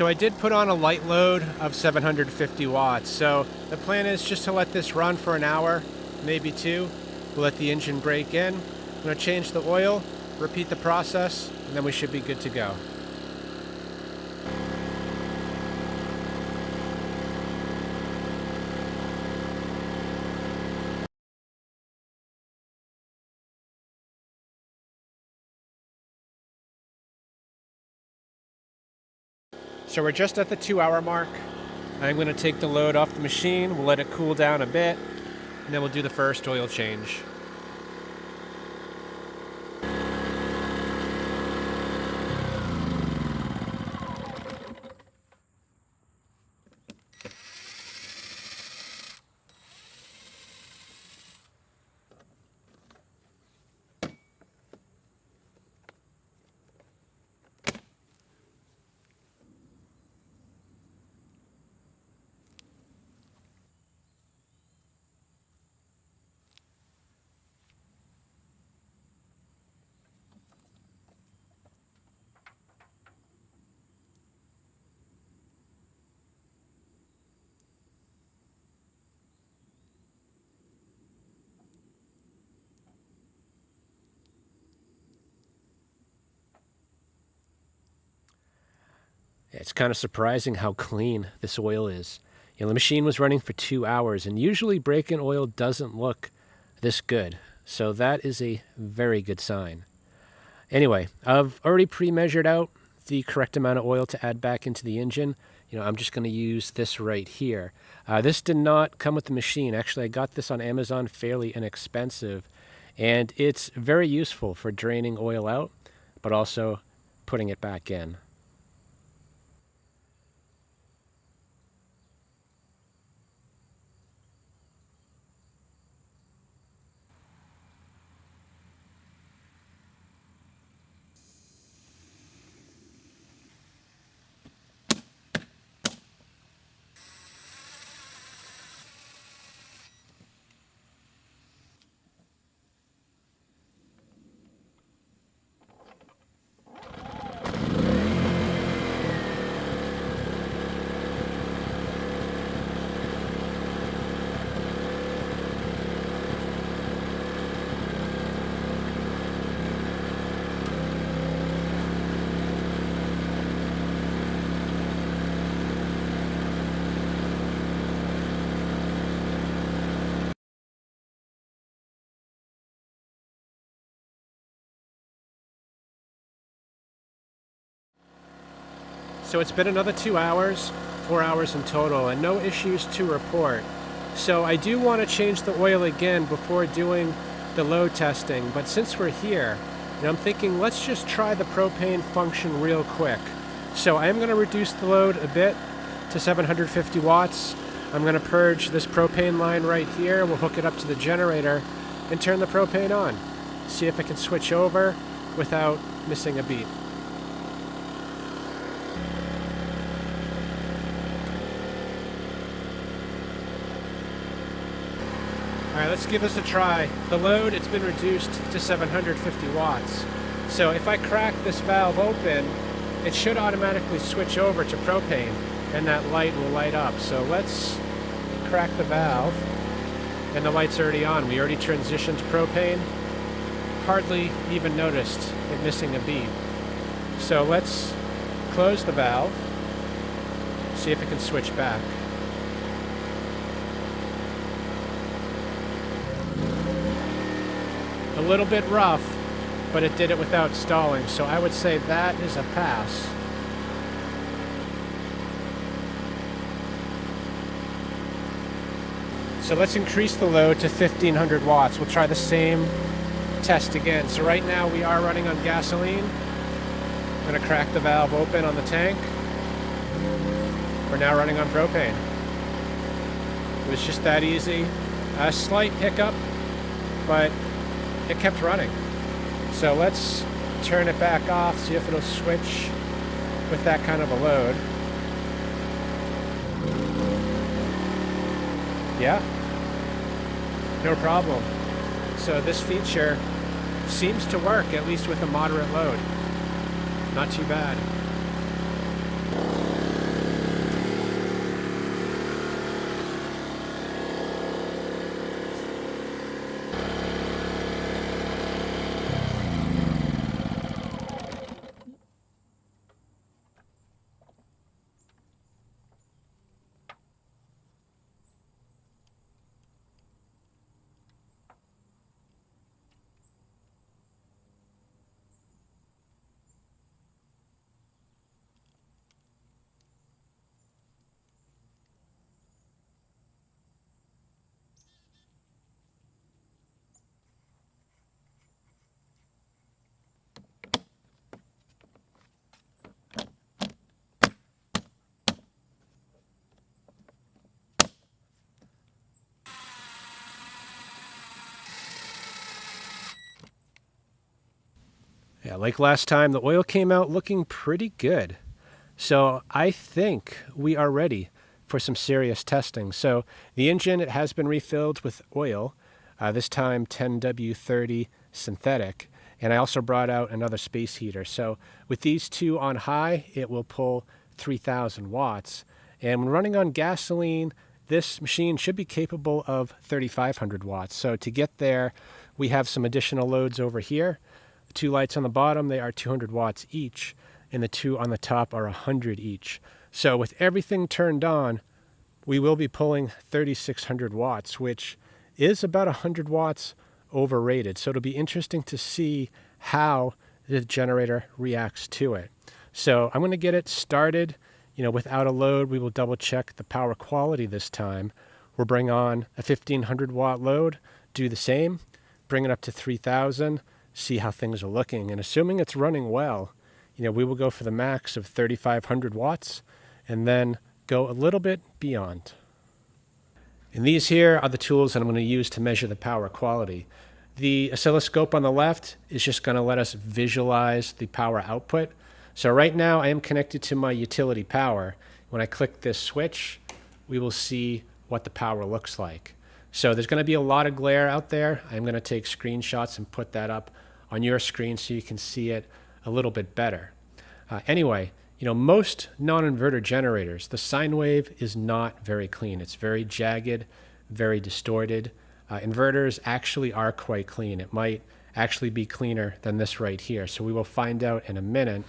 So I did put on a light load of 750 watts. So the plan is just to let this run for an hour, maybe two. We'll let the engine break in. I'm going to change the oil, repeat the process, and then we should be good to go. So we're just at the 2-hour mark. I'm going to take the load off the machine, we'll let it cool down a bit, and then we'll do the first oil change. It's kind of surprising how clean this oil is. You know, the machine was running for 2 hours, and usually break-in oil doesn't look this good. So that is a very good sign. Anyway, I've already pre-measured out the correct amount of oil to add back into the engine. You know, I'm just going to use this right here. This did not come with the machine. Actually, I got this on Amazon fairly inexpensive, and it's very useful for draining oil out, but also putting it back in. So it's been another 2 hours, 4 hours in total, and no issues to report. So I do want to change the oil again before doing the load testing, but since we're here, I'm thinking let's just try the propane function real quick. So I am going to reduce the load a bit to 750 watts. I'm going to purge this propane line right here. We'll hook it up to the generator and turn the propane on. See if I can switch over without missing a beat. All right, let's give this a try. The load, it's been reduced to 750 watts. So if I crack this valve open, it should automatically switch over to propane and that light will light up. So let's crack the valve and the light's already on. We already transitioned to propane. Hardly even noticed it missing a beat. So let's close the valve, see if it can switch back. A little bit rough, but it did it without stalling, so I would say that is a pass. So let's increase the load to 1500 watts. We'll try the same test again. So right now we are running on gasoline. I'm going to crack the valve open on the tank. We're now running on propane. It was just that easy. A slight hiccup, but it kept running. So let's turn it back off, see if it'll switch with that kind of a load. Yeah, no problem. So this feature seems to work, at least with a moderate load. Not too bad. Yeah, like last time, the oil came out looking pretty good. So I think we are ready for some serious testing. So the engine, it has been refilled with oil, this time 10W30 synthetic. And I also brought out another space heater. So with these two on high, it will pull 3,000 watts. And when running on gasoline, this machine should be capable of 3,500 watts. So to get there, we have some additional loads over here. The two lights on the bottom, they are 200 watts each, and the two on the top are 100 each. So with everything turned on, we will be pulling 3,600 watts, which is about 100 watts overrated. So it'll be interesting to see how the generator reacts to it. So I'm going to get it started. Without a load, we will double check the power quality this time. We'll bring on a 1,500 watt load, do the same, bring it up to 3,000, see how things are looking. And assuming it's running well, we will go for the max of 3,500 watts and then go a little bit beyond. And these here are the tools that I'm going to use to measure the power quality. The oscilloscope on the left is just going to let us visualize the power output. So right now I am connected to my utility power. When I click this switch, we will see what the power looks like. So there's going to be a lot of glare out there. I'm going to take screenshots and put that up on your screen so you can see it a little bit better. Anyway, most non-inverter generators, the sine wave is not very clean. It's very jagged, very distorted. Inverters actually are quite clean. It might actually be cleaner than this right here. So we will find out in a minute.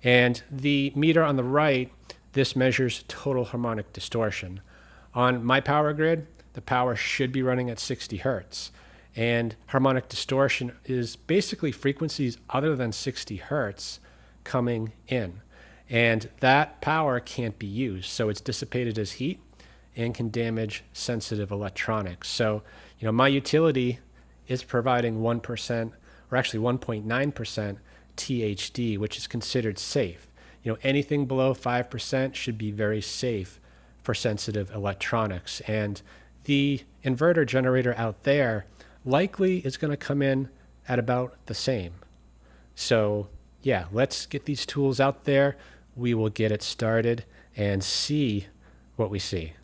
And the meter on the right, this measures total harmonic distortion. On my power grid, the power should be running at 60 hertz. And harmonic distortion is basically frequencies other than 60 hertz coming in. And that power can't be used. So it's dissipated as heat and can damage sensitive electronics. So, my utility is providing 1%, or actually 1.9% THD, which is considered safe. Anything below 5% should be very safe for sensitive electronics. And the inverter generator out there likely is going to come in at about the same. So yeah, let's get these tools out there. We will get it started and see what we see.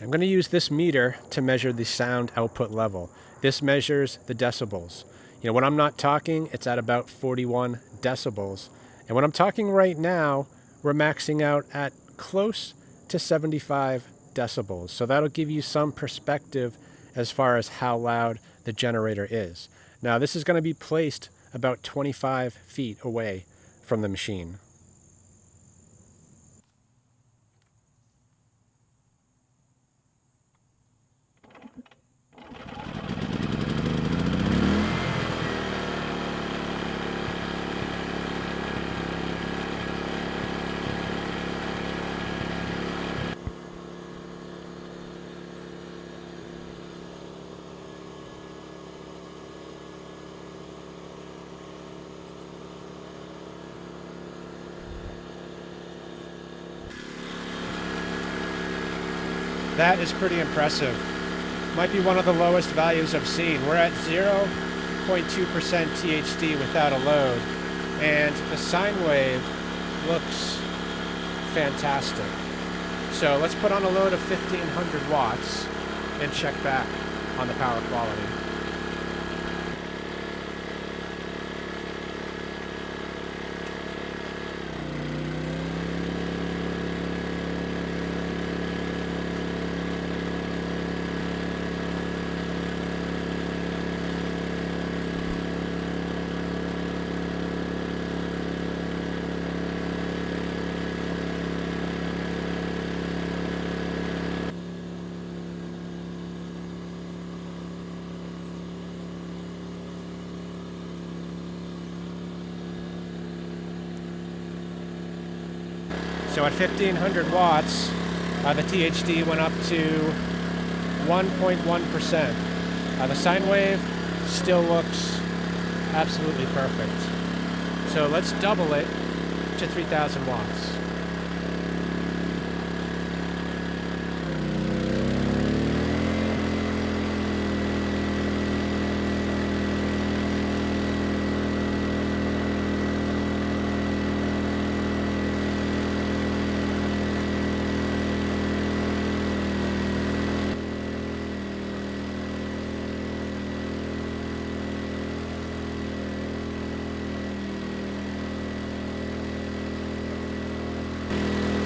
I'm going to use this meter to measure the sound output level. This measures the decibels. When I'm not talking, it's at about 41 decibels. And when I'm talking right now, we're maxing out at close to 75 decibels. So that'll give you some perspective as far as how loud the generator is. Now, this is going to be placed about 25 feet away from the machine. That is pretty impressive. Might be one of the lowest values I've seen. We're at 0.2% THD without a load, and the sine wave looks fantastic. So let's put on a load of 1,500 watts and check back on the power quality. So at 1,500 watts, the THD went up to 1.1%. The sine wave still looks absolutely perfect. So let's double it to 3,000 watts.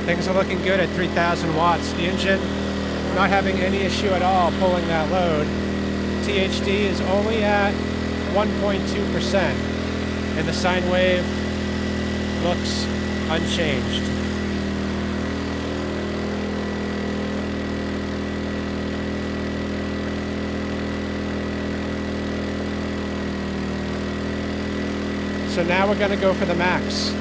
Things are looking good at 3,000 watts. The engine not having any issue at all pulling that load. THD is only at 1.2%, and the sine wave looks unchanged. So now we're going to go for the max.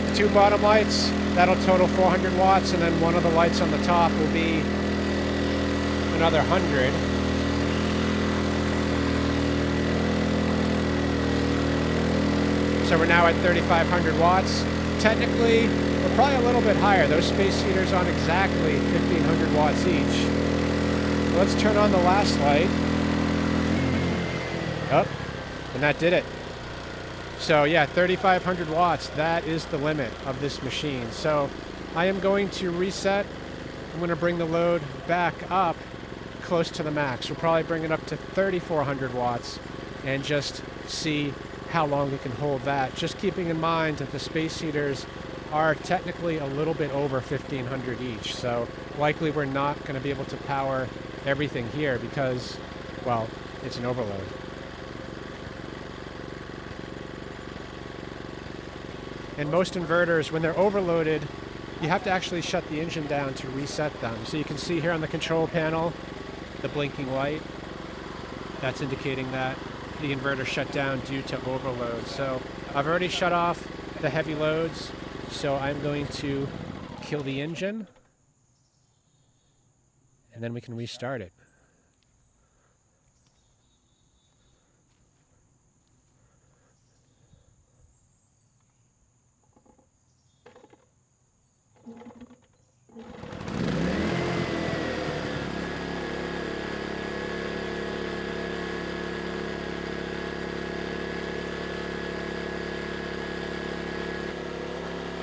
The two bottom lights, that'll total 400 watts, and then one of the lights on the top will be another 100. So we're now at 3,500 watts. Technically, we're probably a little bit higher. Those space heaters aren't exactly 1,500 watts each. Let's turn on the last light. Oh, and that did it. So yeah, 3,500 watts, that is the limit of this machine. So I am going to reset. I'm going to bring the load back up close to the max. We'll probably bring it up to 3,400 watts and just see how long we can hold that. Just keeping in mind that the space heaters are technically a little bit over 1,500 each. So likely we're not going to be able to power everything here because, well, it's an overload. And most inverters, when they're overloaded, you have to actually shut the engine down to reset them. So you can see here on the control panel, the blinking light. That's indicating that the inverter shut down due to overload. So I've already shut off the heavy loads. So I'm going to kill the engine, and then we can restart it.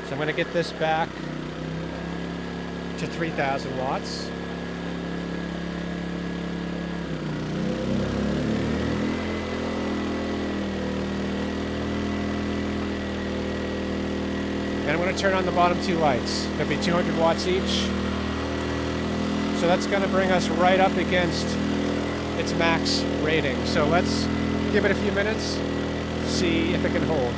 So I'm going to get this back to 3,000 watts. And I'm going to turn on the bottom two lights. They'll be 200 watts each. So that's going to bring us right up against its max rating. So let's give it a few minutes, see if it can hold.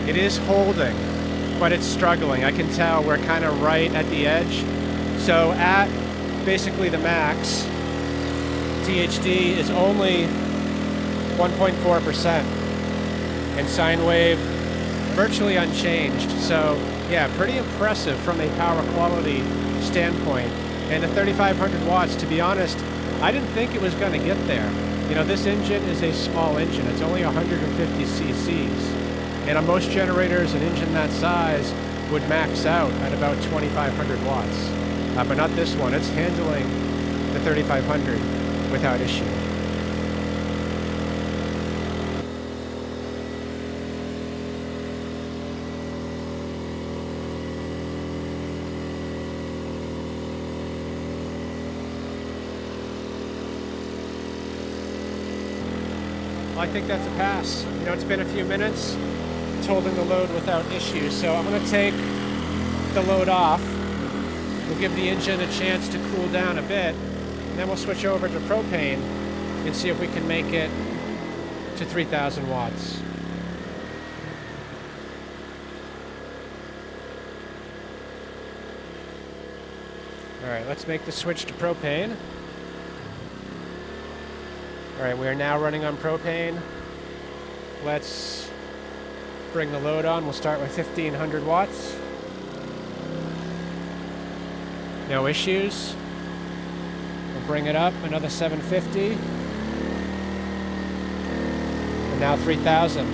It is holding, but it's struggling. I can tell we're kind of right at the edge. So at basically the max, THD is only 1.4%, and sine wave virtually unchanged. So yeah, pretty impressive from a power quality standpoint. And the 3,500 watts, to be honest, I didn't think it was going to get there. You know, this engine is a small engine. It's only 150 cc's. And on most generators, an engine that size would max out at about 2,500 watts. But not this one. It's handling the 3,500 without issue. Well, I think that's a pass. You know, it's been a few minutes. It's holding the load without issue. So I'm going to take the load off. We'll give the engine a chance to cool down a bit, and then we'll switch over to propane and see if we can make it to 3,000 watts. All right, let's make the switch to propane. All right, we are now running on propane. Let's bring the load on. We'll start with 1,500 watts. No issues. We'll bring it up another 750. And now 3,000.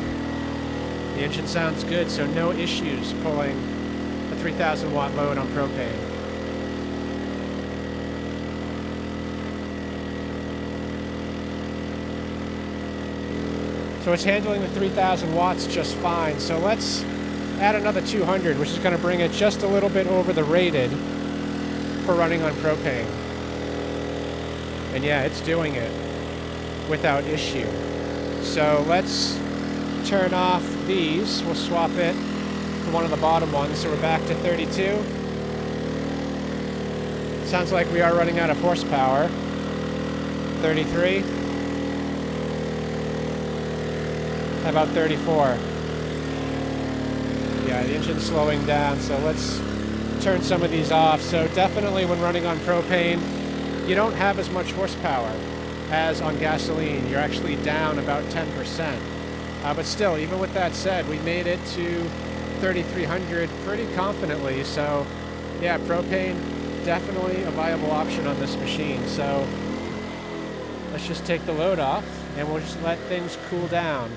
The engine sounds good, so no issues pulling a 3,000 watt load on propane. So it's handling the 3000 watts just fine. So let's add another 200, which is going to bring it just a little bit over the rated for running on propane. And yeah, it's doing it without issue. So let's turn off these. We'll swap it for one of the bottom ones. So we're back to 32. Sounds like we are running out of horsepower. 33. How about 34? Yeah, the engine's slowing down, so let's turn some of these off. So definitely when running on propane, you don't have as much horsepower as on gasoline. You're actually down about 10%. But still, even with that said, we made it to 3300 pretty confidently. So yeah, propane, definitely a viable option on this machine. So let's just take the load off and we'll just let things cool down.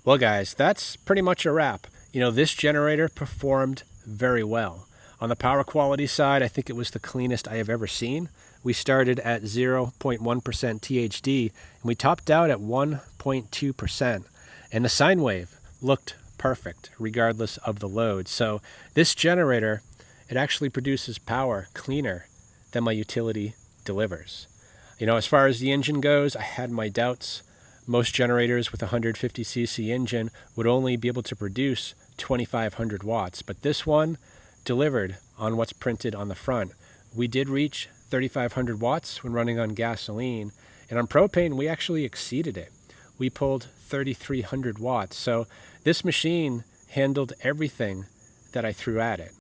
Well guys, that's pretty much a wrap. You know, this generator performed very well. On the power quality side, I think it was the cleanest I have ever seen. We started at 0.1% THD and we topped out at 1.2%. And the sine wave looked perfect regardless of the load. So this generator, it actually produces power cleaner than my utility delivers. You know, as far as the engine goes, I had my doubts. Most generators with a 150cc engine would only be able to produce 2500 watts, but this one delivered on what's printed on the front. We did reach 3500 watts when running on gasoline, and on propane we actually exceeded it. We pulled 3300 watts, so this machine handled everything that I threw at it.